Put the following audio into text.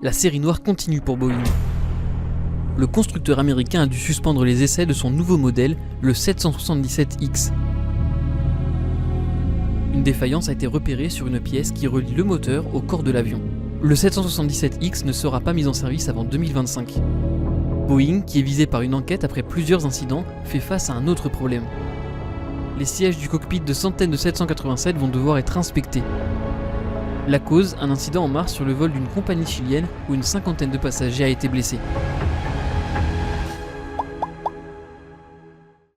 la série noire continue pour Boeing. Le constructeur américain a dû suspendre les essais de son nouveau modèle, le 777X. Une défaillance a été repérée sur une pièce qui relie le moteur au corps de l'avion. Le 777X ne sera pas mis en service avant 2025. Boeing, qui est visé par une enquête après plusieurs incidents, fait face à un autre problème. Les sièges du cockpit de centaines de 787 vont devoir être inspectés. La cause, un incident en mars sur le vol d'une compagnie chilienne où une cinquantaine de passagers a été blessé.